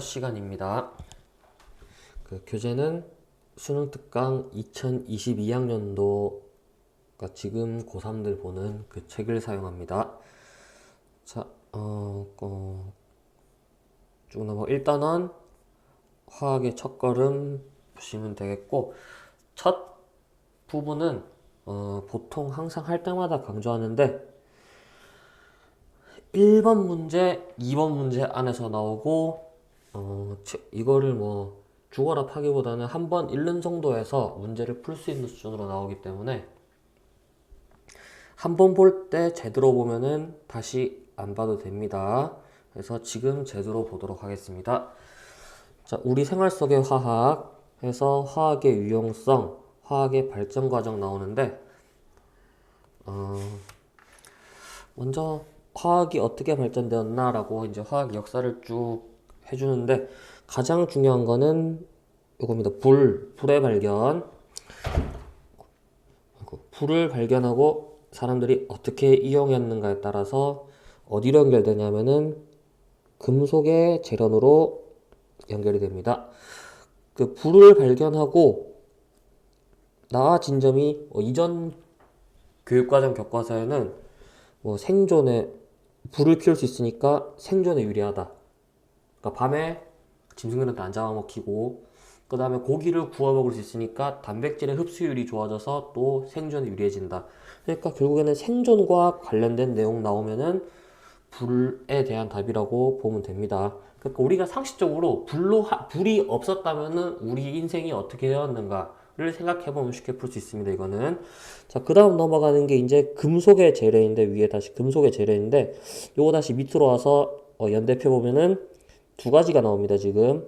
시간입니다. 교재는 수능 특강 2022학년도가 지금 고3들 보는 그 책을 사용합니다. 자, 쭉 넘어 일단은 화학의 첫걸음 보시면 되겠고, 첫 부분은 보통 항상 할 때마다 강조하는데 1번 문제, 2번 문제 안에서 나오고 이거를 뭐 죽어라 파기보다는 한 번 읽는 정도에서 문제를 풀 수 있는 수준으로 나오기 때문에 한 번 볼 때 제대로 보면은 다시 안 봐도 됩니다. 그래서 지금 제대로 보도록 하겠습니다. 자, 우리 생활 속의 화학 해서 화학의 유용성, 화학의 발전 과정 나오는데 먼저 화학이 어떻게 발전되었나라고 이제 화학 역사를 쭉 해주는데 가장 중요한 거는 이겁니다. 불의 발견. 불을 발견하고 사람들이 어떻게 이용했는가에 따라서 어디로 연결되냐면은 금속의 재련으로 연결이 됩니다. 그 불을 발견하고 나아진 점이 이전 교육과정 교과서에는 생존에 불을 피울 수 있으니까 생존에 유리하다. 그러니까 밤에 짐승들한테 안 잡아먹히고 그 다음에 고기를 구워 먹을 수 있으니까 단백질의 흡수율이 좋아져서 또 생존에 유리해진다. 그러니까 결국에는 생존과 관련된 내용 나오면은 불에 대한 답이라고 보면 됩니다. 그러니까 우리가 상식적으로 불이 없었다면은 우리 인생이 어떻게 되었는가를 생각해보면 쉽게 풀 수 있습니다. 이거는. 자, 그 다음 넘어가는 게 이제 금속의 재래인데, 위에 다시 금속의 재래인데, 요거 다시 밑으로 와서 연대표 보면은 두 가지가 나옵니다. 지금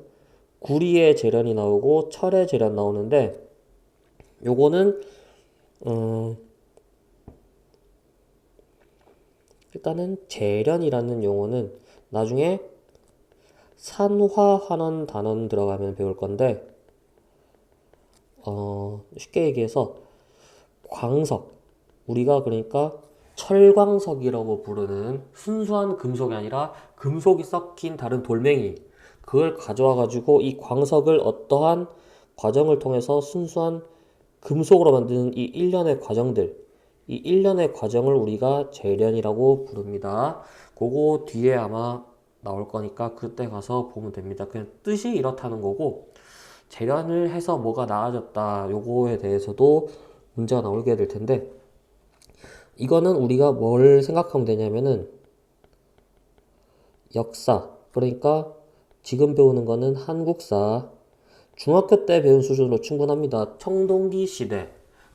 구리의 재련이 나오고 철의 재련 나오는데, 요거는 일단은 재련이라는 용어는 나중에 산화환원 단원 들어가면 배울 건데, 쉽게 얘기해서 광석, 우리가 그러니까 철광석이라고 부르는 순수한 금속이 아니라 금속이 섞인 다른 돌멩이, 그걸 가져와 가지고 이 광석을 어떠한 과정을 통해서 순수한 금속으로 만드는 이 일련의 과정들, 이 일련의 과정을 우리가 재련이라고 부릅니다. 그거 뒤에 아마 나올 거니까 그때 가서 보면 됩니다. 그냥 뜻이 이렇다는 거고, 재련을 해서 뭐가 나아졌다 요거에 대해서도 문제가 나오게 될 텐데, 이거는 우리가 뭘 생각하면 되냐면은 역사, 그러니까 지금 배우는 거는 한국사, 중학교 때 배운 수준으로 충분합니다. 청동기 시대,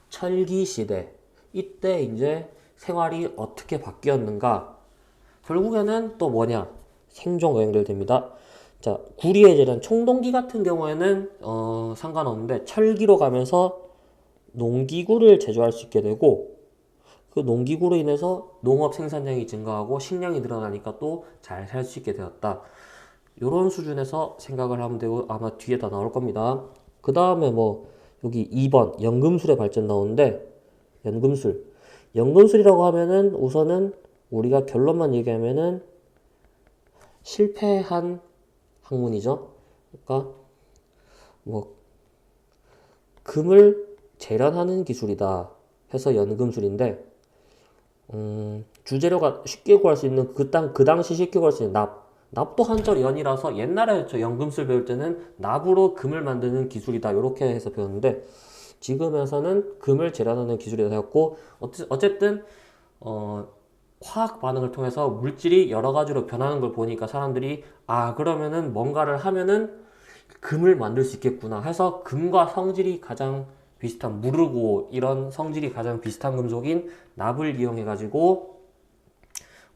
철기 시대, 이때 이제 생활이 어떻게 바뀌었는가, 결국에는 또 뭐냐, 생존과 연결됩니다. 자, 구리의 재련, 청동기 같은 경우에는 상관없는데 철기로 가면서 농기구를 제조할 수 있게 되고, 그 농기구로 인해서 농업 생산량이 증가하고 식량이 늘어나니까 또 잘 살 수 있게 되었다. 요런 수준에서 생각을 하면 되고, 아마 뒤에 다 나올 겁니다. 그 다음에 여기 2번 연금술의 발전 나오는데, 연금술이라고 하면은 우선은 우리가 결론만 얘기하면은 실패한 학문이죠. 그러니까 금을 재련하는 기술이다 해서 연금술인데, 주재료가 쉽게 구할 수 있는 그 당시 쉽게 구할 수 있는 납도 한자 연이라서 옛날에 저 연금술 배울 때는 납으로 금을 만드는 기술이다 이렇게 해서 배웠는데, 지금에서는 금을 재련하는 기술이다 했고, 어쨌든 화학 반응을 통해서 물질이 여러 가지로 변하는 걸 보니까 사람들이 그러면은 뭔가를 하면은 금을 만들 수 있겠구나 해서 금과 성질이 가장 비슷한 무르고 이런 성질이 가장 비슷한 금속인 납을 이용해 가지고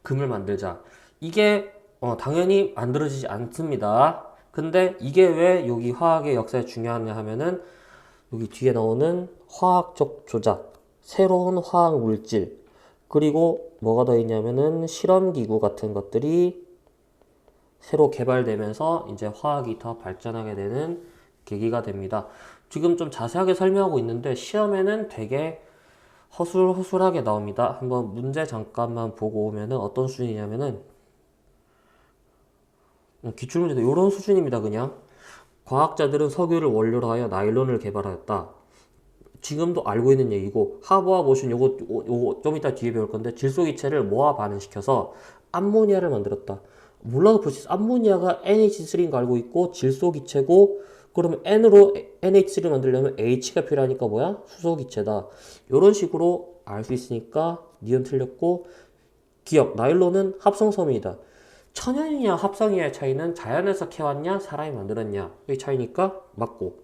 금을 만들자. 이게 당연히 만들어지지 않습니다. 근데 이게 왜 여기 화학의 역사에 중요하냐 하면은 여기 뒤에 나오는 화학적 조작, 새로운 화학 물질, 그리고 뭐가 더 있냐면은 실험기구 같은 것들이 새로 개발되면서 이제 화학이 더 발전하게 되는 계기가 됩니다. 지금 좀 자세하게 설명하고 있는데 시험에는 되게 허술허술하게 나옵니다. 한번 문제 잠깐만 보고 오면은 어떤 수준이냐면은 기출문제도 이런 수준입니다. 그냥 과학자들은 석유를 원료로 하여 나일론을 개발하였다. 지금도 알고 있는 얘기고, 하버와 보신 요거 좀 이따 뒤에 배울 건데, 질소기체를 모아 반응시켜서 암모니아를 만들었다. 몰라도 볼수 있어. 암모니아가 NH3인 거 알고 있고 질소기체고, 그러면 N으로 NH3를 만들려면 H가 필요하니까 뭐야? 수소기체다. 이런 식으로 알 수 있으니까 니은 틀렸고, 기억, 나일론은 합성섬유이다. 천연이냐 합성이냐의 차이는 자연에서 캐왔냐 사람이 만들었냐 의 차이니까 맞고,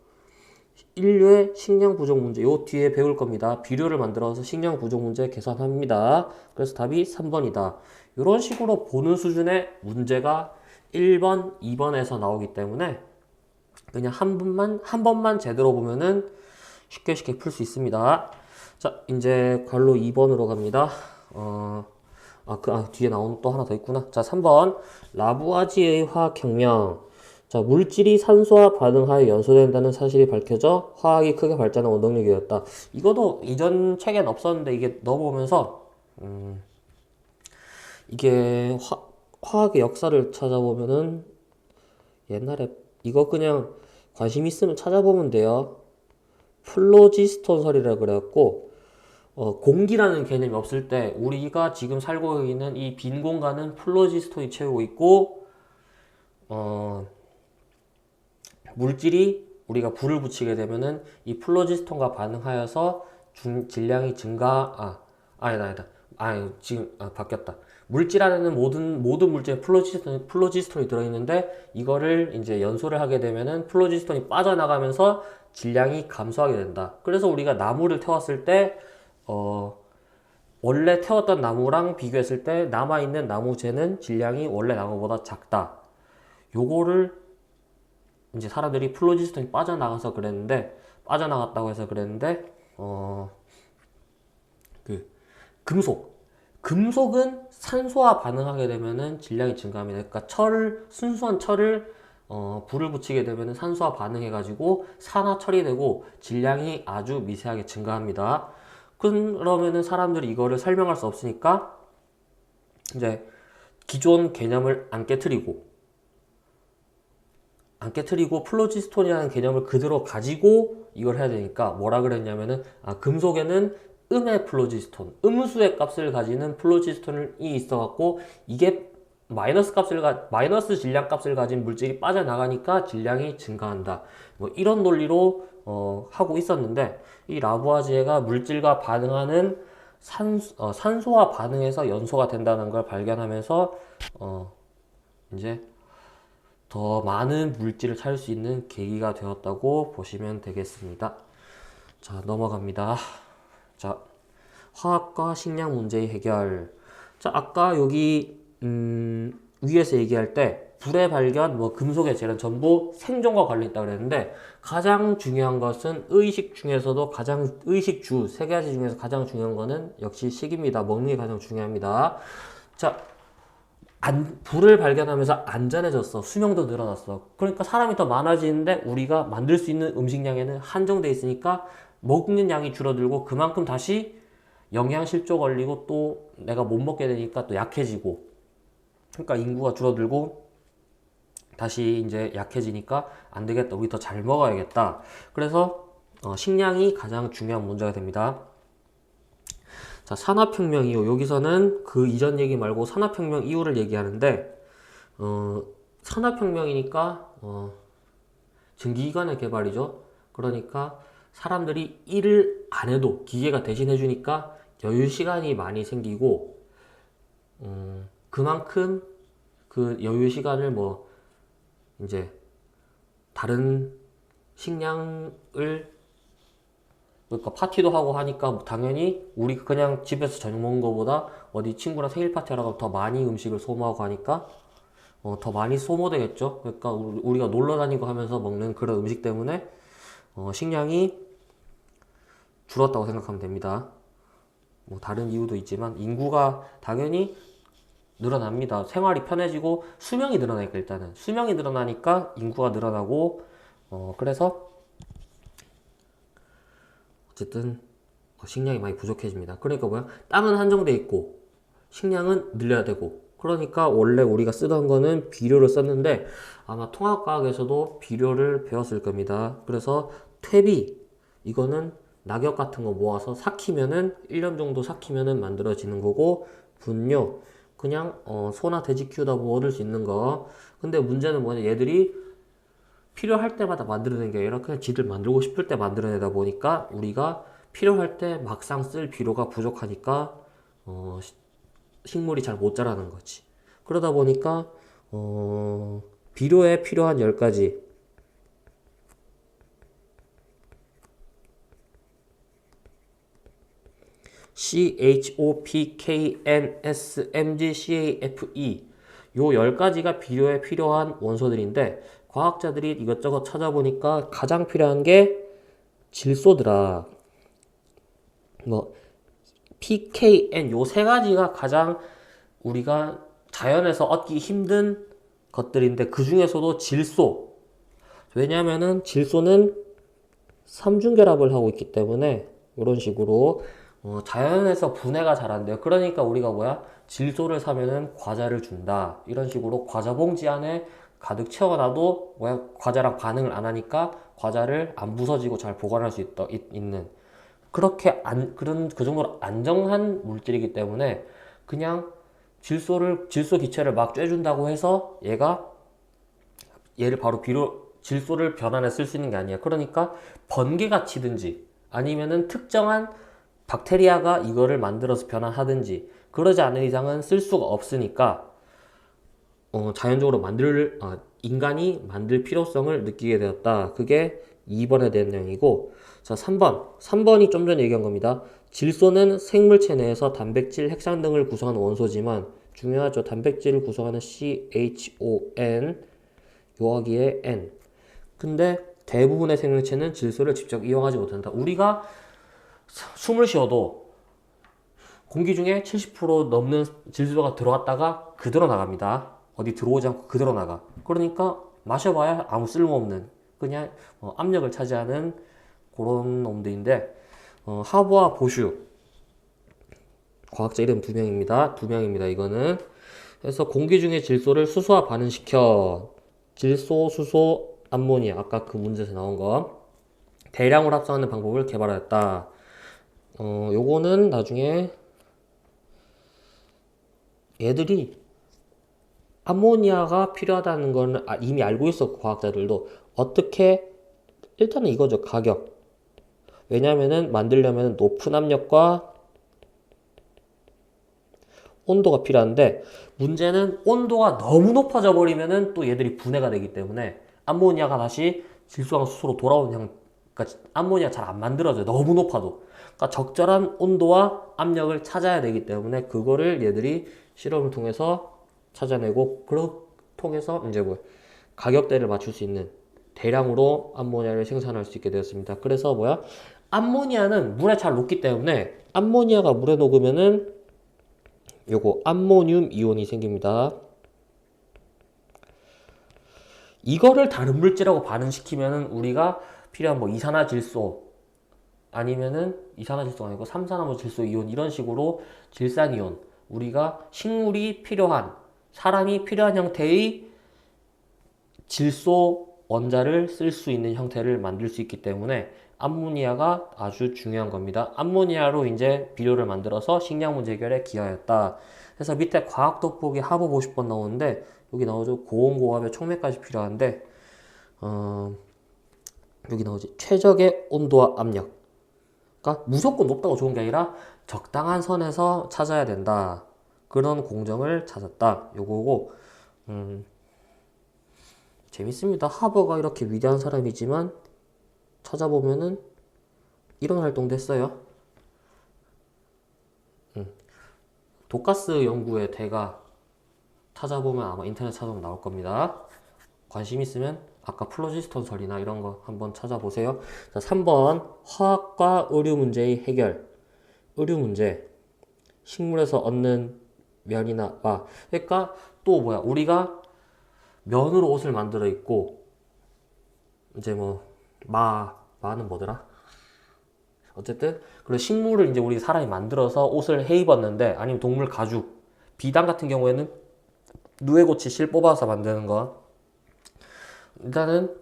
인류의 식량 부족 문제 요 뒤에 배울 겁니다. 비료를 만들어서 식량 부족 문제 계산합니다. 그래서 답이 3번이다. 이런 식으로 보는 수준의 문제가 1번, 2번에서 나오기 때문에 그냥 한 번만 제대로 보면은 쉽게 풀 수 있습니다. 자, 이제 관로 2번으로 갑니다. 뒤에 나온 또 하나 더 있구나. 자, 3번. 라부아지의 화학혁명. 자, 물질이 산소와 반응하여 연소된다는 사실이 밝혀져 화학이 크게 발전한 원동력이었다. 이것도 이전 책엔 없었는데 이게 넣어보면서, 이게 화학의 역사를 찾아보면은 옛날에 이거 그냥 관심 있으면 찾아보면 돼요. 플로지스톤설이라 그래갖고, 공기라는 개념이 없을 때 우리가 지금 살고 있는 이 빈 공간은 플로지스톤이 채우고 있고, 물질이 우리가 불을 붙이게 되면은 이 플로지스톤과 반응하여서 질량이 아니다. 바뀌었다. 물질 안에는 모든 물질에 플로지스톤이 들어있는데, 이거를 이제 연소를 하게 되면은 플로지스톤이 빠져나가면서 질량이 감소하게 된다. 그래서 우리가 나무를 태웠을 때, 원래 태웠던 나무랑 비교했을 때 남아있는 나무재는 질량이 원래 나무보다 작다. 요거를 이제 사람들이 플로지스톤이 빠져나갔다고 해서 그랬는데, 금속은 산소와 반응하게 되면은 질량이 증가합니다. 그러니까 순수한 철을 불을 붙이게 되면은 산소와 반응해가지고 산화 처리되고 질량이 아주 미세하게 증가합니다. 그러면은 사람들이 이거를 설명할 수 없으니까 이제 기존 개념을 안 깨트리고 플로지스톤이라는 개념을 그대로 가지고 이걸 해야 되니까 뭐라 그랬냐면은, 금속에는 음의 플로지스톤, 음수의 값을 가지는 플로지스톤이 있어갖고 이게 마이너스 질량 값을 가진 물질이 빠져나가니까 질량이 증가한다. 뭐 이런 논리로 하고 있었는데, 이 라부아지에가 물질과 반응하는 산소와 반응해서 연소가 된다는 걸 발견하면서 이제 더 많은 물질을 찾을 수 있는 계기가 되었다고 보시면 되겠습니다. 자, 넘어갑니다. 자, 화학과 식량 문제의 해결. 자, 아까 여기 위에서 얘기할 때 불의 발견, 금속의 재련 전부 생존과 관련있다고 그랬는데, 가장 중요한 것은 의식주 세 가지 중에서 가장 중요한 거는 역시 식입니다. 먹는 게 가장 중요합니다. 자, 불을 발견하면서 안전해졌어. 수명도 늘어났어. 그러니까 사람이 더 많아지는데 우리가 만들 수 있는 음식량에는 한정돼 있으니까 먹는 양이 줄어들고, 그만큼 다시 영양실조 걸리고 또 내가 못 먹게 되니까 또 약해지고, 그러니까 인구가 줄어들고 다시 이제 약해지니까 안 되겠다. 우리 더 잘 먹어야겠다. 그래서 식량이 가장 중요한 문제가 됩니다. 자, 산업혁명 이후. 여기서는 그 이전 얘기 말고 산업혁명 이후를 얘기하는데, 산업혁명이니까 전기기관의 개발이죠. 그러니까 사람들이 일을 안 해도 기계가 대신해 주니까 여유 시간이 많이 생기고, 그만큼 그 여유 시간을 이제 다른 식량을, 그러니까 파티도 하고 하니까 당연히 우리 그냥 집에서 저녁 먹는 거보다 어디 친구랑 생일 파티 하러 가면 더 많이 음식을 소모하고 하니까 더 많이 소모되겠죠. 그러니까 우리가 놀러 다니고 하면서 먹는 그런 음식 때문에 식량이 줄었다고 생각하면 됩니다. 다른 이유도 있지만 인구가 당연히 늘어납니다. 생활이 편해지고 수명이 늘어나니까, 일단은 수명이 늘어나니까 인구가 늘어나고, 그래서 어쨌든 식량이 많이 부족해집니다. 그러니까 땅은 한정돼 있고 식량은 늘려야 되고, 그러니까 원래 우리가 쓰던 거는 비료를 썼는데 아마 통합과학에서도 비료를 배웠을 겁니다. 그래서 퇴비, 이거는 낙엽 같은 거 모아서 삭히면은 1년 정도 삭히면은 만들어지는 거고, 분뇨, 그냥 소나 돼지 키우다 보면 얻을 수 있는 거. 근데 문제는 뭐냐, 얘들이 필요할 때마다 만들어내는 게 아니라 그냥 지들 만들고 싶을 때 만들어내다 보니까 우리가 필요할 때 막상 쓸 비료가 부족하니까 어, 식물이 잘 못 자라는 거지. 그러다 보니까 비료에 필요한 10가지 CHOPKNSMGCAFE 요 10가지가 비료에 필요한 원소들인데 과학자들이 이것저것 찾아보니까 가장 필요한 게 질소더라. 뭐 PKN 요 세 가지가 가장 우리가 자연에서 얻기 힘든 것들인데 그 중에서도 질소. 왜냐면은 질소는 삼중결합을 하고 있기 때문에 이런 식으로 자연에서 분해가 잘 안 돼요. 그러니까 우리가 뭐야? 질소를 사면은 과자를 준다. 이런 식으로 과자 봉지 안에 가득 채워놔도 뭐야? 과자랑 반응을 안 하니까 과자를 안 부서지고 잘 보관할 수 있는 그렇게 그 정도로 안정한 물질이기 때문에 그냥 질소 기체를 막 쬐준다고 해서 얘를 바로 질소를 변환해 쓸 수 있는 게 아니야. 그러니까 번개가 치든지 아니면은 특정한 박테리아가 이거를 만들어서 변환하든지 그러지 않은 이상은 쓸 수가 없으니까 자연적으로 인간이 만들 필요성을 느끼게 되었다. 그게 2번에 대한 내용이고, 자, 3번이 좀 전에 얘기한 겁니다. 질소는 생물체 내에서 단백질, 핵산 등을 구성하는 원소지만 중요하죠. 단백질을 구성하는 CHON 요하기의 N. 근데 대부분의 생명체는 질소를 직접 이용하지 못한다. 우리가 숨을 쉬어도 공기 중에 70% 넘는 질소가 들어왔다가 그대로 나갑니다. 어디 들어오지 않고 그대로 나가. 그러니까 마셔봐야 아무 쓸모없는 그냥 압력을 차지하는 그런 놈들인데 하부와 보슈 과학자 이름 2명입니다. 2명입니다. 이거는 그래서 공기 중에 질소를 수소와 반응시켜 질소, 수소, 암모니아 아까 그 문제에서 나온 거 대량으로 합성하는 방법을 개발하였다. 요거는 나중에 얘들이 암모니아가 필요하다는 건 이미 알고 있었고 과학자들도 어떻게 일단은 이거죠. 가격. 왜냐면은 만들려면 높은 압력과 온도가 필요한데 문제는 온도가 너무 높아져 버리면은 또 얘들이 분해가 되기 때문에 암모니아가 다시 질소랑 수소로 돌아오는 그러니까 암모니아 잘 안 만들어져요. 너무 높아도. 그러니까 적절한 온도와 압력을 찾아야 되기 때문에 그거를 얘들이 실험을 통해서 찾아내고 통해서 이제 뭐 가격대를 맞출 수 있는 대량으로 암모니아를 생산할 수 있게 되었습니다. 그래서 뭐야? 암모니아는 물에 잘 녹기 때문에 암모니아가 물에 녹으면은 요거 암모늄 이온이 생깁니다. 이거를 다른 물질하고 반응시키면은 우리가 필요한 뭐 이산화질소 아니면은 이산화질소가 아니고 삼산화물질소 이온 이런 식으로 질산이온 우리가 식물이 필요한 사람이 필요한 형태의 질소 원자를 쓸 수 있는 형태를 만들 수 있기 때문에 암모니아가 아주 중요한 겁니다. 암모니아로 이제 비료를 만들어서 식량 문제 해결에 기여하였다. 그래서 밑에 과학 돋보기 하부 50번 나오는데 여기 나오죠. 고온고압의 촉매까지 필요한데 여기 나오지. 최적의 온도와 압력. 그러니까 무조건 높다고 좋은 게 아니라 적당한 선에서 찾아야 된다. 그런 공정을 찾았다. 요거고 재밌습니다. 하버가 이렇게 위대한 사람이지만 찾아보면은 이런 활동도 했어요. 독가스 연구의 대가 찾아보면 아마 인터넷 찾아보면 나올 겁니다. 관심 있으면 아까 플로지스톤설이나 이런 거 한번 찾아보세요. 자, 3번 화학과 의류 문제의 해결. 의류 문제. 식물에서 얻는 면이나 와. 그러니까 또 뭐야? 우리가 면으로 옷을 만들어 입고 이제 뭐 마는 뭐더라? 어쨌든 그리고 식물을 이제 우리 사람이 만들어서 옷을 해 입었는데 아니면 동물 가죽 비단 같은 경우에는 누에고치 실 뽑아서 만드는 거. 일단은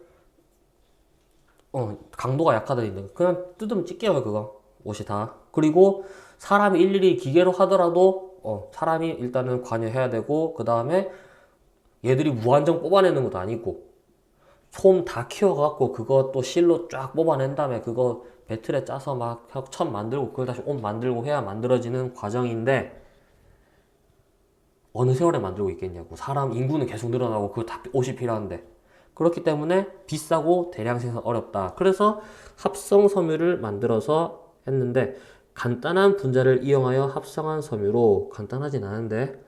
강도가 약하다는 그냥 뜯으면 찢겨요 그거 옷이 다. 그리고 사람이 일일이 기계로 하더라도 사람이 일단은 관여해야 되고, 그 다음에 얘들이 무한정 뽑아내는 것도 아니고 솜 다 키워갖고 그거 또 실로 쫙 뽑아낸 다음에 그거 배틀에 짜서 막 천 만들고 그걸 다시 옷 만들고 해야 만들어지는 과정인데, 어느 세월에 만들고 있겠냐고. 사람 인구는 계속 늘어나고 그거 다 옷이 필요한데. 그렇기 때문에 비싸고 대량 생산 어렵다. 그래서 합성 섬유를 만들어서 했는데, 간단한 분자를 이용하여 합성한 섬유로, 간단하진 않은데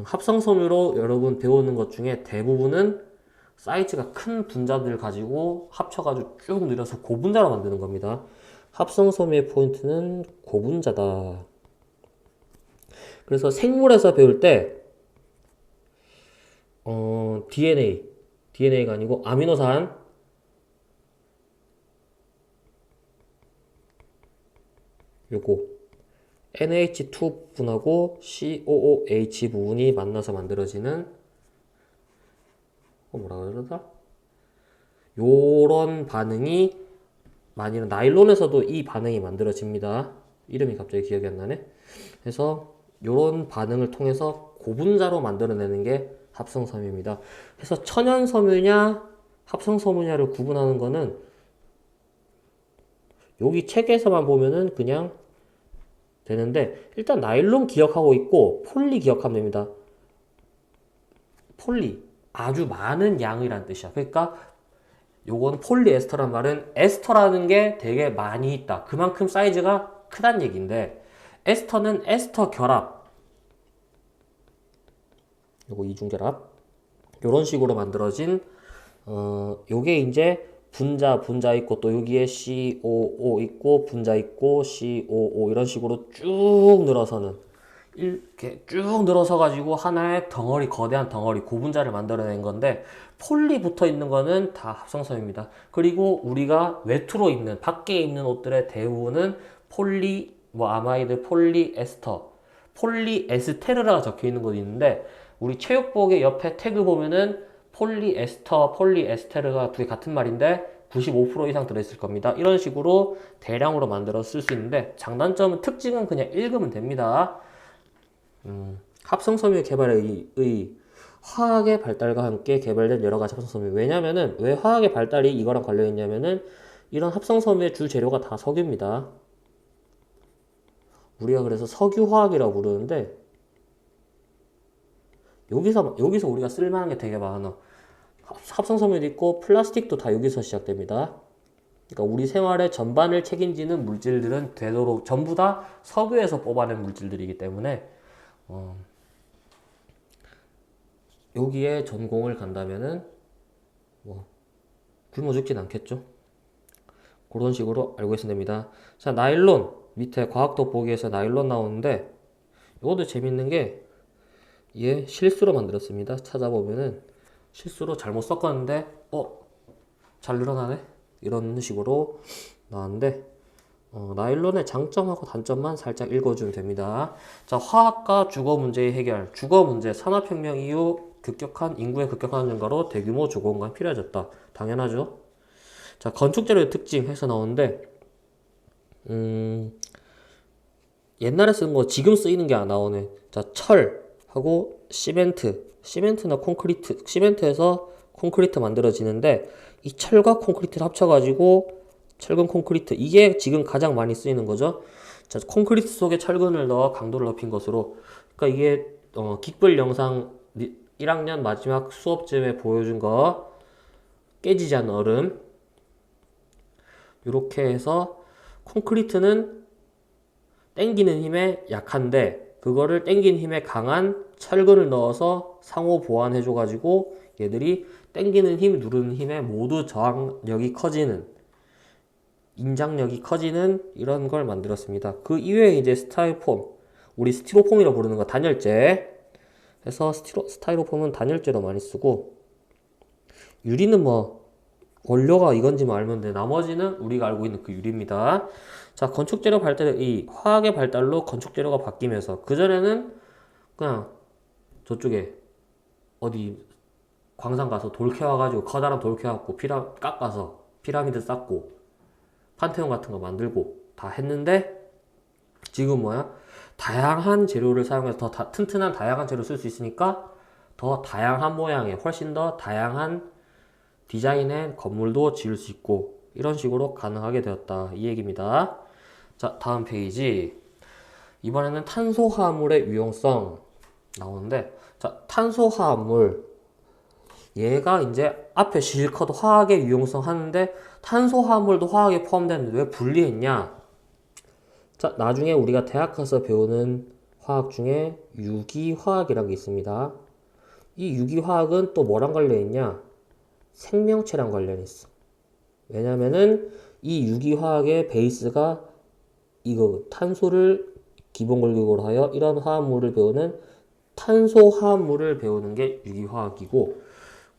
합성 섬유로 여러분 배우는 것 중에 대부분은 사이즈가 큰 분자들 가지고 합쳐가지고 쭉 늘려서 고분자로 만드는 겁니다. 합성 섬유의 포인트는 고분자다. 그래서 생물에서 배울 때 DNA가 아니고 아미노산, 요거 NH2 분하고 COOH 부분이 만나서 만들어지는 뭐라 그러더라? 요런 반응이 많이 나일론에서도 이 반응이 만들어집니다. 이름이 갑자기 기억이 안 나네. 그래서 요런 반응을 통해서 고분자로 만들어내는 게 합성섬유입니다. 그래서 천연섬유냐 합성섬유냐를 구분하는 거는 여기 책에서만 보면은 그냥 되는데, 일단 나일론 기억하고 있고 폴리 기억하면 됩니다. 폴리 아주 많은 양이란 뜻이야. 그러니까 요건 폴리에스터란 말은 에스터라는 게 되게 많이 있다, 그만큼 사이즈가 크단 얘기인데, 에스터는 에스터 결합, 요거 이중결합, 요런 식으로 만들어진 요게 이제 분자 있고 또 여기에 COO 있고 분자 있고 COO 이런 식으로 쭉 늘어서는, 이렇게 쭉 늘어서 가지고 하나의 덩어리, 거대한 덩어리 고분자를 만들어낸 건데, 폴리 붙어 있는 거는 다 합성섬유입니다. 그리고 우리가 외투로 입는, 밖에 입는 옷들의 대부분은 폴리 아마이드, 폴리에스터, 폴리에스테르라가 적혀 있는 것도 있는데, 우리 체육복의 옆에 태그 보면은 폴리에스터, 폴리에스테르가 두 개 같은 말인데 95% 이상 들어있을 겁니다. 이런 식으로 대량으로 만들어 쓸 수 있는데, 장단점은, 특징은 그냥 읽으면 됩니다. 합성섬유 개발의 화학의 발달과 함께 개발된 여러 가지 합성섬유. 왜냐면은, 왜 화학의 발달이 이거랑 관련있냐면은, 이런 합성섬유의 주 재료가 다 석유입니다. 우리가 그래서 석유화학이라고 부르는데, 여기서 우리가 쓸만한 게 되게 많아. 합성섬유도 있고 플라스틱도 다 여기서 시작됩니다. 그러니까 우리 생활의 전반을 책임지는 물질들은 되도록 전부 다 석유에서 뽑아낸 물질들이기 때문에 여기에 전공을 간다면은 굶어 죽진 않겠죠. 그런 식으로 알고 있으면 됩니다. 자, 나일론 밑에 과학 돋보기에서 나일론 나오는데, 이것도 재밌는 게 얘 실수로 만들었습니다. 찾아보면은 실수로 잘못 섞었는데 잘 늘어나네? 이런 식으로 나왔는데, 나일론의 장점하고 단점만 살짝 읽어주면 됩니다. 자, 화학과 주거 문제의 해결. 주거 문제, 산업혁명 이후 인구의 급격한 증가로 대규모 주거 공간이 필요해졌다. 당연하죠. 자, 건축재료의 특징 해서 나오는데, 옛날에 쓴 거 지금 쓰이는 게 안 나오네. 자, 철하고 시멘트나 콘크리트, 시멘트에서 콘크리트 만들어지는데, 이 철과 콘크리트를 합쳐가지고 철근 콘크리트, 이게 지금 가장 많이 쓰이는 거죠. 자, 콘크리트 속에 철근을 넣어 강도를 높인 것으로, 그러니까 이게 기쁠 영상 1학년 마지막 수업쯤에 보여준 거, 깨지지 않는 얼음, 이렇게 해서 콘크리트는 땡기는 힘에 약한데 그거를 땡기는 힘에 강한 철근을 넣어서 상호 보완해줘가지고 얘들이 땡기는 힘, 누르는 힘에 모두 저항력이 커지는, 인장력이 커지는 이런 걸 만들었습니다. 그 이외에 이제 스타이로폼, 우리 스티로폼이라고 부르는 거, 단열재 해서 스타이로폼은 단열재로 많이 쓰고, 유리는 원료가 이건지만 알면 돼. 나머지는 우리가 알고 있는 그 유리입니다. 자, 건축재료 발달의 화학의 발달로 건축재료가 바뀌면서, 그전에는 그냥 저쪽에 어디 광산 가서 돌 캐와가지고 커다란 돌 캐와갖고 깎아서 피라미드 쌓고 판테온 같은 거 만들고 다 했는데 지금 뭐야? 다양한 재료를 사용해서 더 튼튼한 다양한 재료 쓸 수 있으니까 더 다양한 모양의 훨씬 더 다양한 디자인의 건물도 지을 수 있고 이런 식으로 가능하게 되었다 이 얘기입니다. 자, 다음 페이지. 이번에는 탄소화합물의 유용성 나오는데, 자, 탄소화합물 얘가 이제 앞에 실컷 화학의 유용성 하는데 탄소화합물도 화학에 포함되는데 왜 분리했냐? 자, 나중에 우리가 대학 가서 배우는 화학 중에 유기화학이라는 게 있습니다. 이 유기화학은 또 뭐랑 관련있냐? 생명체랑 관련이 있어. 왜냐면은 이 유기화학의 베이스가 이거 탄소를 기본 걸기로 하여 이런 화합물을 배우는 탄소화합물을 배우는 게 유기화학이고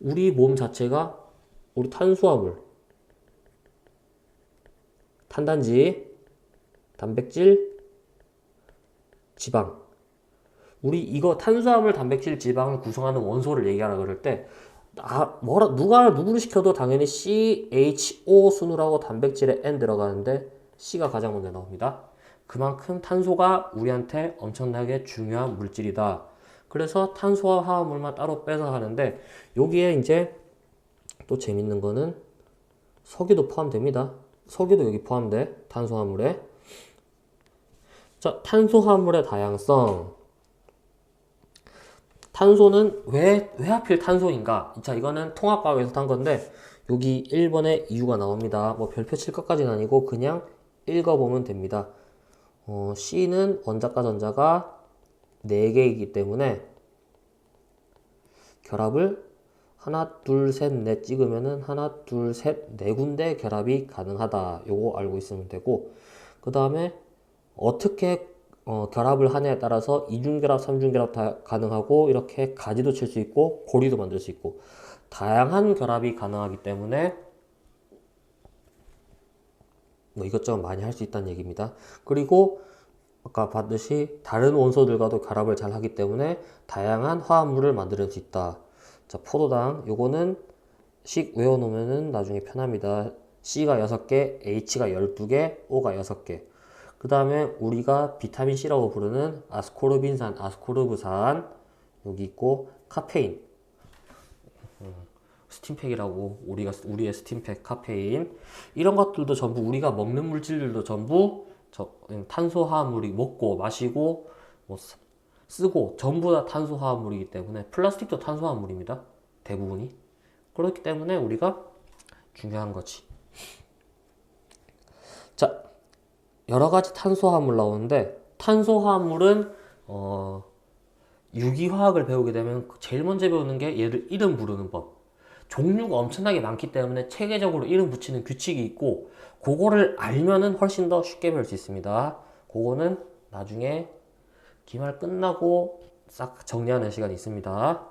우리 몸 자체가 우리 탄수화물, 탄단지, 단백질, 지방. 우리 이거 탄수화물, 단백질, 지방을 구성하는 원소를 얘기하라 그럴 때 누구를 시켜도 당연히 CHO 순으로 단백질에 N 들어가는데 C가 가장 먼저 나옵니다. 그만큼 탄소가 우리한테 엄청나게 중요한 물질이다. 그래서 탄소와 화합물만 따로 빼서 하는데 여기에 이제 또 재밌는 거는 석유도 포함됩니다. 석유도 여기 포함돼. 탄소화물에. 자, 탄소화물의 다양성. 탄소는 왜 하필 탄소인가? 자, 이거는 통합과학에서 탄 건데 여기 1번에 이유가 나옵니다. 뭐 별표 칠 것까지는 아니고 그냥 읽어보면 됩니다. C는 원자과 전자가 4개이기 때문에 결합을 하나, 둘, 셋, 넷 찍으면은 하나, 둘, 셋, 네 군데 결합이 가능하다. 요거 알고 있으면 되고 그 다음에 어떻게 결합을 하냐에 따라서 이중결합, 삼중결합 다 가능하고 이렇게 가지도 칠 수 있고 고리도 만들 수 있고 다양한 결합이 가능하기 때문에 뭐 이것저것 많이 할 수 있다는 얘기입니다. 그리고 아까 봤듯이 다른 원소들과도 결합을 잘 하기 때문에 다양한 화합물을 만들 수 있다. 자, 포도당 요거는 식 외워놓으면 나중에 편합니다. C가 6개, H가 12개, O가 6개. 그 다음에 우리가 비타민C라고 부르는 아스코르빈산, 아스코르브산 여기 있고 카페인 스팀팩이라고 우리의 스팀팩 카페인 이런 것들도 전부 우리가 먹는 물질들도 전부 탄소화합물이 먹고 마시고 뭐 쓰고 전부 다 탄소화합물이기 때문에 플라스틱도 탄소화합물입니다. 대부분이. 그렇기 때문에 우리가 중요한 거지. 자, 여러 가지 탄소화합물 나오는데 탄소화합물은 유기화학을 배우게 되면 제일 먼저 배우는 게 얘를 이름 부르는 법. 종류가 엄청나게 많기 때문에 체계적으로 이름 붙이는 규칙이 있고 그거를 알면은 훨씬 더 쉽게 배울 수 있습니다. 그거는 나중에 기말 끝나고 싹 정리하는 시간이 있습니다.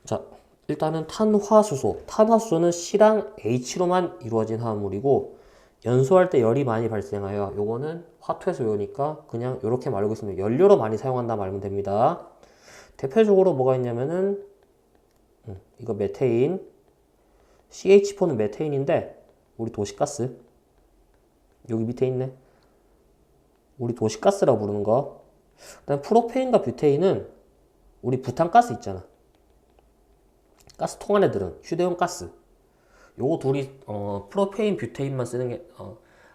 자, 일단은 탄화수소. 탄화수소는 C랑 H로만 이루어진 화합물이고 연소할 때 열이 많이 발생하여 요거는 화투에서 외우니까 그냥 이렇게 말고 있으면 연료로 많이 사용한다 말면 됩니다. 대표적으로 뭐가 있냐면은 이거 메테인 CH4는 메테인인데 우리 도시가스 여기 밑에 있네. 우리 도시가스라고 부르는 거. 그다음 프로페인과 뷰테인은 우리 부탄가스 있잖아. 가스통 안에 들은 휴대용 가스. 요거 둘이 프로페인, 뷰테인만 쓰는 게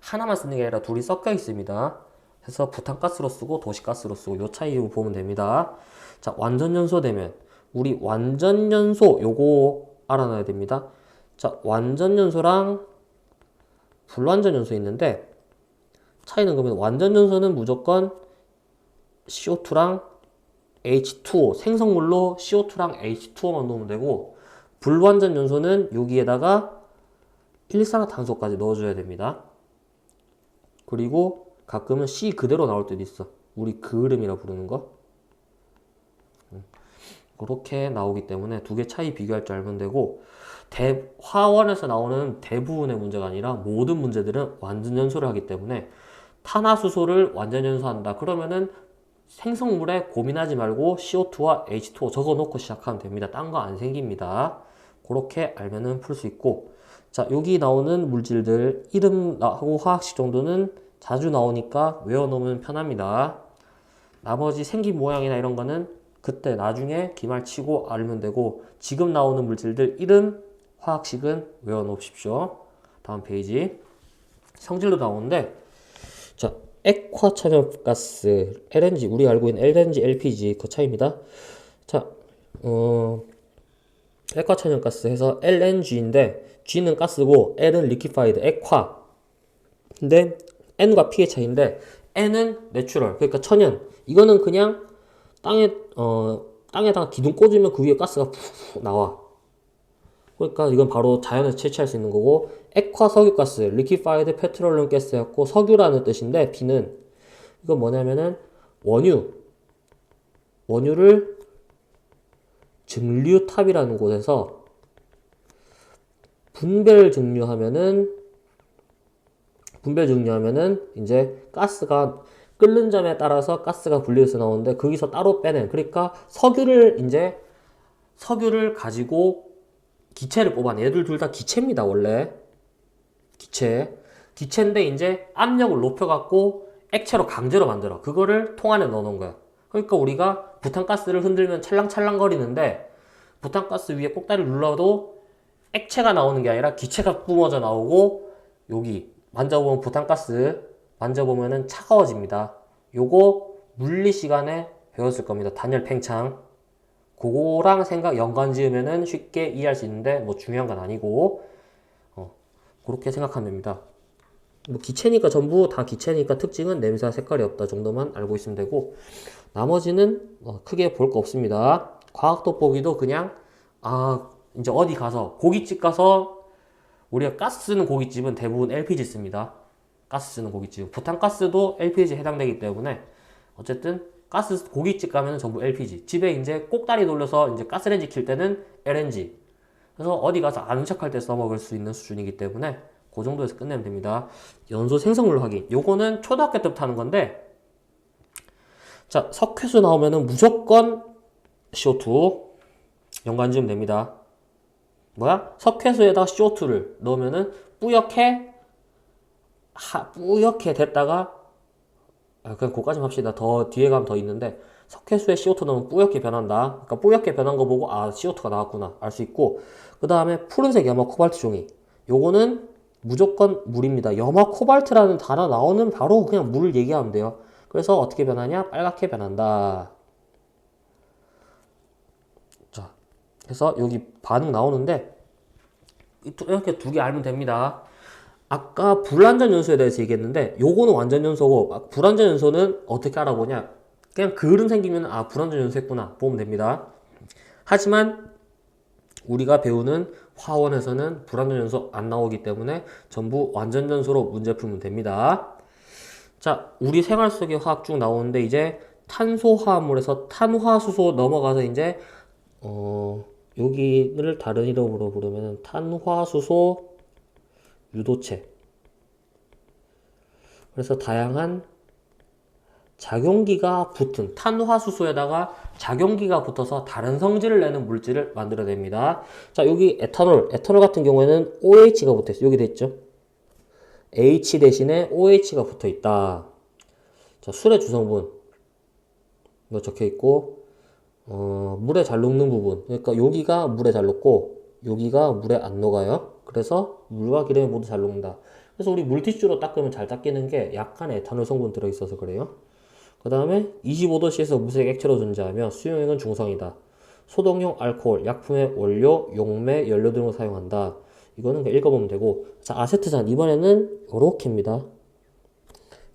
하나만 쓰는 게 아니라 둘이 섞여 있습니다. 그래서 부탄가스로 쓰고 도시가스로 쓰고 요 차이 보면 됩니다. 자, 완전연소 되면 우리 완전연소 요거 알아놔야 됩니다. 자, 완전연소랑 불완전연소 있는데 차이는 그러면 완전연소는 무조건 CO2랑 H2O 생성물로 CO2랑 H2O만 넣으면 되고 불완전연소는 여기에다가 일산화탄소까지 넣어줘야 됩니다. 그리고 가끔은 C 그대로 나올 때도 있어. 우리 그을음이라 부르는 거. 그렇게 나오기 때문에 두 개 차이 비교할 줄 알면 되고 화원에서 나오는 대부분의 문제가 아니라 모든 문제들은 완전연소를 하기 때문에 탄화수소를 완전연소한다. 그러면은 생성물에 고민하지 말고 CO2와 H2O 적어 놓고 시작하면 됩니다. 딴 거 안 생깁니다. 그렇게 알면은 풀 수 있고, 자, 여기 나오는 물질들 이름하고 화학식 정도는 자주 나오니까 외워놓으면 편합니다. 나머지 생긴 모양이나 이런 거는 그때 나중에 기말 치고 알면 되고, 지금 나오는 물질들 이름, 화학식은 외워놓으십시오. 다음 페이지. 성질도 나오는데, 자, 액화천연가스, LNG, 우리 알고 있는 LNG, LPG 그 차이입니다. 자, 액화천연가스 해서 LNG인데 G는 가스고 L은 리퀴파이드, 액화. 근데 N과 P의 차이인데 N은 내추럴, 그러니까 천연. 이거는 그냥 땅에다가 기둥 꽂으면 그 위에 가스가 푹 나와. 그러니까 이건 바로 자연에서 채취할 수 있는 거고, 액화 석유가스, 리퀴파이드 페트롤리움 가스였고 석유라는 뜻인데 P는 이건 뭐냐면은 원유를 증류탑이라는 곳에서 분별 증류하면은 이제 가스가 끓는 점에 따라서 가스가 분리해서 나오는데 거기서 따로 빼낸, 그러니까 석유를 가지고 기체를 뽑아내. 얘들 둘 다 기체입니다. 원래 기체인데 이제 압력을 높여갖고 액체로 강제로 만들어. 그거를 통 안에 넣어놓은 거야. 그러니까 우리가 부탄가스를 흔들면 찰랑찰랑 거리는데 부탄가스 위에 꼭다리를 눌러도 액체가 나오는 게 아니라 기체가 뿜어져 나오고, 여기 만져보면 부탄가스 만져보면은 차가워집니다. 요거 물리 시간에 배웠을 겁니다. 단열 팽창. 그거랑 연관 지으면은 쉽게 이해할 수 있는데 뭐 중요한 건 아니고, 그렇게 생각하면 됩니다. 뭐 기체니까 전부 다 기체니까 특징은 냄새와 색깔이 없다 정도만 알고 있으면 되고, 나머지는 크게 볼 거 없습니다. 과학돋보기도 그냥 이제 어디 가서 고깃집 가서 우리가 가스 쓰는 고깃집은 대부분 LPG 씁니다. 가스 쓰는 고깃집, 부탄가스도 LPG에 해당되기 때문에 어쨌든 가스 고깃집 가면 전부 LPG. 집에 이제 꼭다리 돌려서 이제 가스레인지 킬 때는 LNG. 그래서 어디 가서 아는 척할 때 써먹을 수 있는 수준이기 때문에 그 정도에서 끝내면 됩니다. 연소 생성물 확인. 요거는 초등학교 때부터 하는 건데, 자, 석회수 나오면은 무조건 CO2 연관 지으면 됩니다. 석회수에다가 CO2를 넣으면은 뿌옇게 됐다가, 그냥 그거까지만 합시다. 더 뒤에 가면 더 있는데, 석회수에 CO2 넣으면 뿌옇게 변한다. 그러니까 뿌옇게 변한 거 보고 CO2가 나왔구나 알 수 있고, 그 다음에 푸른색 염화 코발트 종이. 요거는 무조건 물입니다. 염화 코발트라는 단어 나오는 바로 그냥 물을 얘기하면 돼요. 그래서 어떻게 변하냐? 빨갛게 변한다. 자, 그래서 여기 반응 나오는데 이렇게 두 개 알면 됩니다. 아까 불완전 연소에 대해서 얘기했는데 요거는 완전 연소고, 불완전 연소는 어떻게 알아보냐? 그냥 그을음 생기면 불완전 연소했구나 보면 됩니다. 하지만 우리가 배우는 화원에서는 불완전 연소 안 나오기 때문에 전부 완전 연소로 문제 풀면 됩니다. 자, 우리 생활 속의 화학 중 나오는데 이제 탄소화합물에서 탄화수소 넘어가서 이제 여기를 다른 이름으로 부르면 탄화수소 유도체. 그래서 다양한 작용기가 붙은 탄화수소에다가 작용기가 붙어서 다른 성질을 내는 물질을 만들어냅니다. 자, 여기 에탄올 같은 경우에는 OH가 붙어 있어요. 여기 됐죠? H 대신에 OH가 붙어 있다. 자, 술의 주성분 이거 적혀 있고, 물에 잘 녹는 부분, 그러니까 여기가 물에 잘 녹고 여기가 물에 안 녹아요. 그래서 물과 기름이 모두 잘 녹는다. 그래서 우리 물티슈로 닦으면 잘 닦이는 게 약간 에탄올 성분 들어있어서 그래요. 그 다음에 25도씨에서 무색 액체로 존재하며 수용액은 중성이다. 소독용 알코올, 약품의 원료, 용매, 연료 등을 사용한다. 이거는 읽어보면 되고, 자, 아세트산 이번에는 요렇게입니다.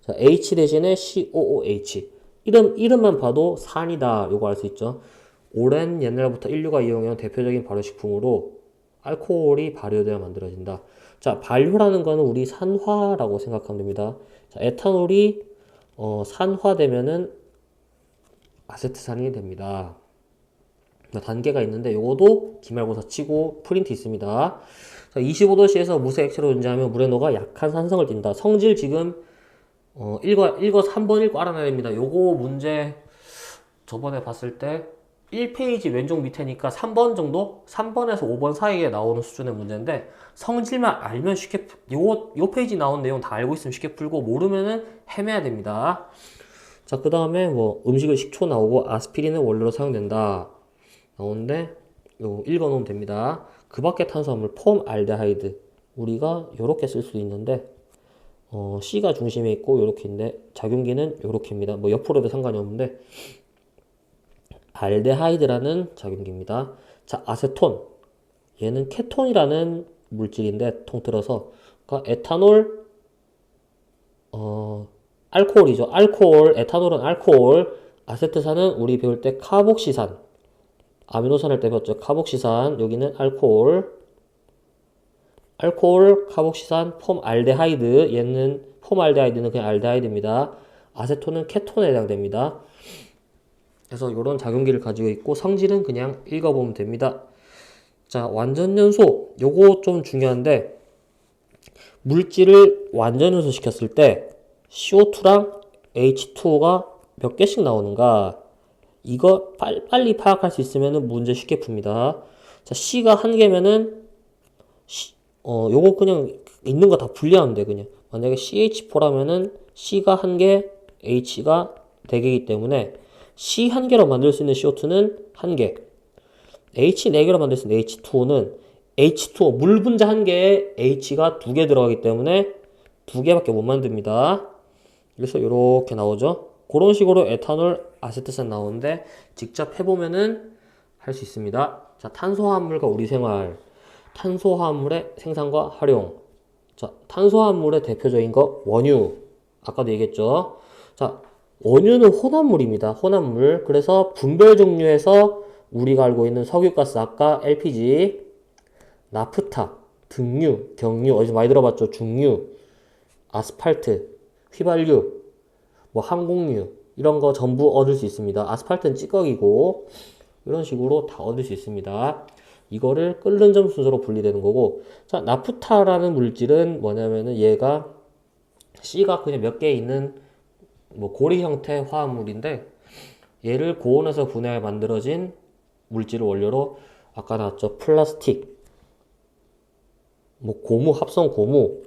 자, H 대신에 COOH. 이름만 봐도 산이다. 요거 알 수 있죠. 오랜 옛날부터 인류가 이용해온 대표적인 발효식품으로 알코올이 발효되어 만들어진다. 자, 발효라는 거는 우리 산화라고 생각하면 됩니다. 자, 에탄올이 산화되면은 아세트산이 됩니다. 단계가 있는데 요것도 기말고사 치고 프린트 있습니다. 자, 25도씨에서 무색 액체로 존재하며 물에 녹아 약한 산성을 띈다. 성질 지금 한번 읽고 알아놔야 됩니다. 요거 문제 저번에 봤을 때 1페이지 왼쪽 밑에니까 3번 정도? 3번에서 5번 사이에 나오는 수준의 문제인데 성질만 알면 쉽게 요 페이지 나온 내용 다 알고 있으면 쉽게 풀고 모르면은 헤매야 됩니다. 자, 그 다음에 뭐 음식은 식초 나오고 아스피린은 원료로 사용된다 나오는데 요 읽어 놓으면 됩니다. 그 밖에 탄수화물 폼알데하이드 우리가 요렇게 쓸 수 있는데 C가 중심에 있고 요렇게인데 작용기는 요렇게입니다. 뭐 옆으로도 상관이 없는데 알데하이드라는 작용기입니다. 자, 아세톤. 얘는 케톤이라는 물질인데 통틀어서 그러니까 에탄올 알코올이죠. 알코올, 에탄올은 알코올, 아세트산은 우리 배울 때 카복시산. 아미노산을 때 배웠죠. 카복시산. 여기는 알코올. 알코올, 카복시산, 폼알데하이드. 얘는 폼알데하이드는 그냥 알데하이드입니다. 아세톤은 케톤에 해당됩니다. 그래서 이런 작용기를 가지고 있고 성질은 그냥 읽어보면 됩니다. 자, 완전연소. 요거 좀 중요한데 물질을 완전연소 시켰을 때 CO2랑 H2O가 몇 개씩 나오는가 이거 빨리 파악할 수 있으면 문제 쉽게 풉니다. 자, C가 한 개면은 요거 그냥 있는 거 다 분리하면 돼 그냥. 만약에 CH4라면은 C가 한 개, H가 4개이기 때문에 C 한 개로 만들 수 있는 CO2는 한 개, H 4개로 만들 수 있는 H2O는 H2O 물 분자 한 개에 H가 2개 들어가기 때문에 2개밖에 못 만듭니다. 그래서 이렇게 나오죠. 그런 식으로 에탄올, 아세트산 나오는데 직접 해보면은 할 수 있습니다. 자, 탄소화합물과 우리 생활. 탄소화합물의 생산과 활용. 자, 탄소화합물의 대표적인 거 원유. 아까도 얘기했죠. 자, 원유는 혼합물입니다. 혼합물. 그래서 분별 종류에서 우리가 알고 있는 석유가스, 아까 LPG, 나프타, 등유, 경유, 어디서 많이 들어봤죠? 중유, 아스팔트, 휘발유, 뭐 항공유 이런 거 전부 얻을 수 있습니다. 아스팔트는 찌꺼기고 이런 식으로 다 얻을 수 있습니다. 이거를 끓는 점 순서로 분리되는 거고 자, 나프타라는 물질은 뭐냐면은 얘가 C가 그냥 몇 개 있는 뭐 고리 형태 화합물인데 얘를 고온에서 분해해 만들어진 물질을 원료로 아까 나왔죠. 플라스틱, 뭐 고무, 합성 고무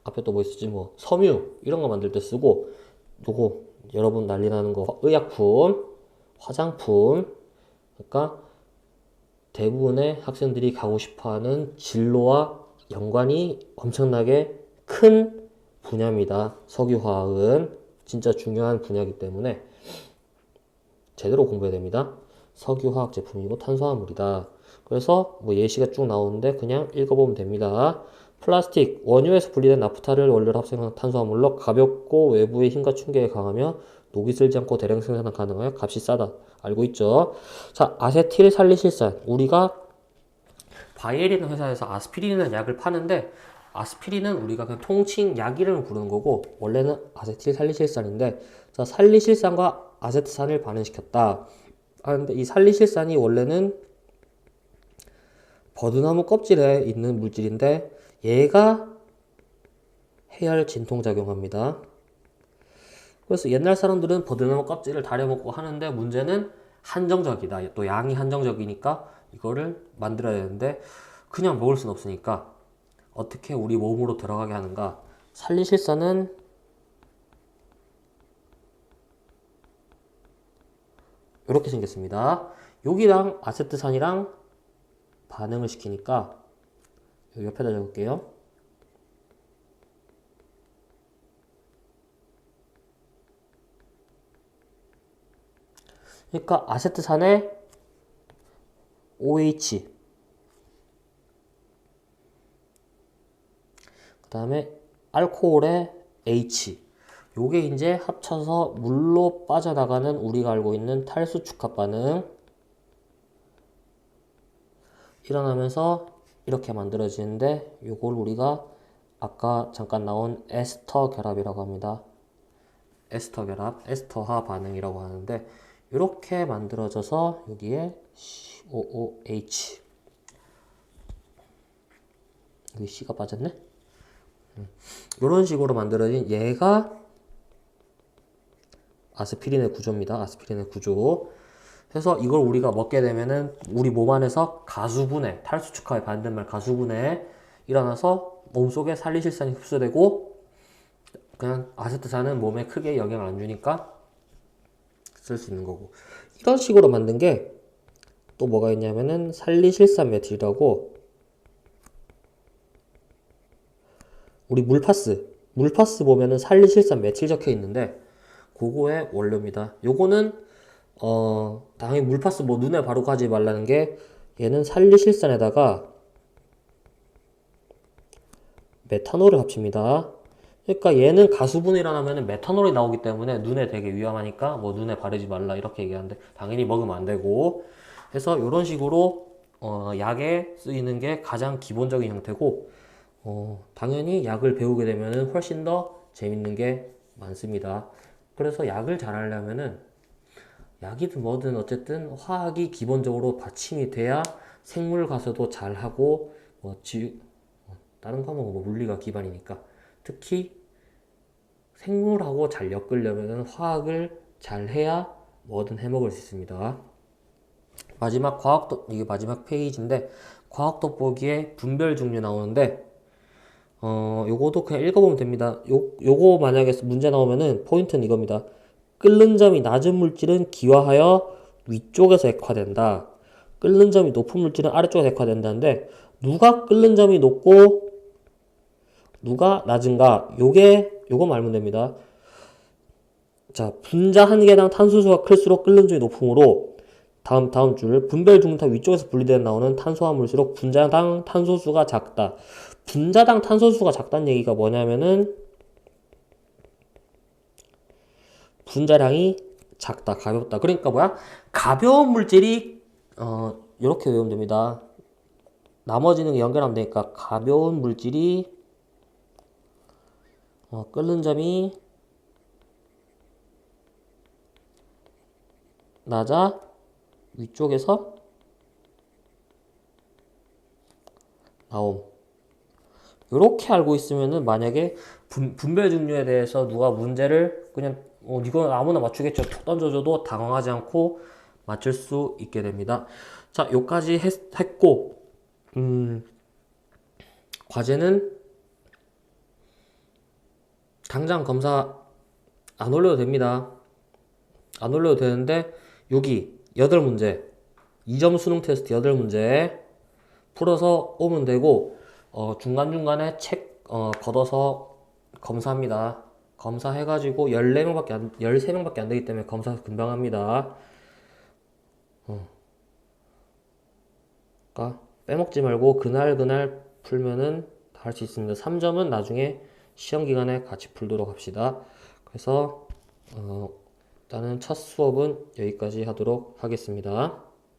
앞에 또 뭐 있었지 뭐 섬유 이런 거 만들 때 쓰고 요거 여러분 난리 나는 거 의약품, 화장품 그러니까 대부분의 학생들이 가고 싶어하는 진로와 연관이 엄청나게 큰 분야입니다. 석유화학은 진짜 중요한 분야이기 때문에 제대로 공부해야 됩니다. 석유화학 제품이고 탄소화물이다. 그래서 뭐 예시가 쭉 나오는데 그냥 읽어보면 됩니다. 플라스틱, 원유에서 분리된 나프타를 원료로 합성한 탄소화물로 가볍고 외부의 힘과 충격에 강하며 녹이 슬지 않고 대량 생산 가능하여 값이 싸다. 알고 있죠? 자, 아세틸 살리실산. 우리가 바이에르는 회사에서 아스피린이라는 약을 파는데 아스피린은 우리가 그냥 통칭 약 이름을 부르는 거고 원래는 아세틸 살리실산인데 자, 살리실산과 아세트산을 반응시켰다 하는데 이 살리실산이 원래는 버드나무 껍질에 있는 물질인데 얘가 해열 진통작용합니다. 그래서 옛날 사람들은 버드나무 껍질을 다려먹고 하는데 문제는 한정적이다. 또 양이 한정적이니까 이거를 만들어야 되는데 그냥 먹을 수는 없으니까 어떻게 우리 몸으로 들어가게 하는가? 살리실산은 이렇게 생겼습니다. 여기랑 아세트산이랑 반응을 시키니까 여기 옆에다 적을게요. 그러니까 아세트산에 OH 그 다음에 알코올에 H 요게 이제 합쳐서 물로 빠져나가는 우리가 알고 있는 탈수 축합 반응 일어나면서 이렇게 만들어지는데 요걸 우리가 아까 잠깐 나온 에스터 결합이라고 합니다. 에스터 결합, 에스터화 반응이라고 하는데 이렇게 만들어져서 여기에 COOH 여기 C가 빠졌네? 이런 식으로 만들어진 얘가 아스피린의 구조입니다. 아스피린의 구조. 그래서 이걸 우리가 먹게 되면은 우리 몸 안에서 가수분해, 탈수축하의 반대말 가수분해 일어나서 몸속에 살리실산이 흡수되고 그냥 아세트산은 몸에 크게 영향을 안 주니까 쓸 수 있는 거고. 이런 식으로 만든 게 또 뭐가 있냐면은 살리실산 메틸이라고 우리 물파스 보면은 살리실산 메틸 적혀 있는데 그거의 원료입니다. 요거는 당연히 물파스 뭐 눈에 바로 가지 말라는 게 얘는 살리실산에다가 메탄올을 합칩니다. 그러니까 얘는 가수분해 일어나면 메탄올이 나오기 때문에 눈에 되게 위험하니까 뭐 눈에 바르지 말라 이렇게 얘기하는데 당연히 먹으면 안 되고 해서 이런 식으로 약에 쓰이는 게 가장 기본적인 형태고 당연히 약을 배우게 되면은 훨씬 더 재밌는 게 많습니다. 그래서 약을 잘 하려면은 약이든 뭐든 어쨌든 화학이 기본적으로 받침이 돼야 생물 가서도 잘 하고 다른 과목은 뭐 물리가 기반이니까 특히 생물하고 잘 엮으려면 화학을 잘 해야 뭐든 해먹을 수 있습니다. 이게 마지막 페이지인데 과학 돋보기에 분별 종류 나오는데 요거도 그냥 읽어보면 됩니다. 요거 만약에 문제 나오면은 포인트는 이겁니다. 끓는 점이 낮은 물질은 기화하여 위쪽에서 액화된다. 끓는 점이 높은 물질은 아래쪽에서 액화된다는데 누가 끓는 점이 높고 누가 낮은가? 요거 말면 됩니다. 자, 분자 한 개당 탄소수가 클수록 끓는 점이 높으므로 다음 줄 분별 중타 위쪽에서 분리되어 나오는 탄수화물일수록 분자당 탄소수가 작다. 분자당 탄소수가 작다는 얘기가 뭐냐면은 분자량이 작다, 가볍다. 그러니까 뭐야? 가벼운 물질이 이렇게 외우면 됩니다. 나머지는 연결하면 되니까 가벼운 물질이 끓는 점이 낮아 위쪽에서 나옴. 이렇게 알고 있으면은 만약에 분별 종류에 대해서 누가 문제를 그냥 이건 아무나 맞추겠죠 툭 던져줘도 당황하지 않고 맞출 수 있게 됩니다. 자, 요까지 했고 과제는 당장 검사 안 올려도 됩니다. 안 올려도 되는데 여기 8문제 2점 수능 테스트 8문제 풀어서 오면 되고 중간중간에 책 걷어서 검사합니다. 검사해가지고 13명밖에 안 되기 때문에 검사 금방 합니다. 그러니까 빼먹지 말고 그날 풀면은 다 할 수 있습니다. 3점은 나중에 시험 기간에 같이 풀도록 합시다. 그래서 일단은 첫 수업은 여기까지 하도록 하겠습니다.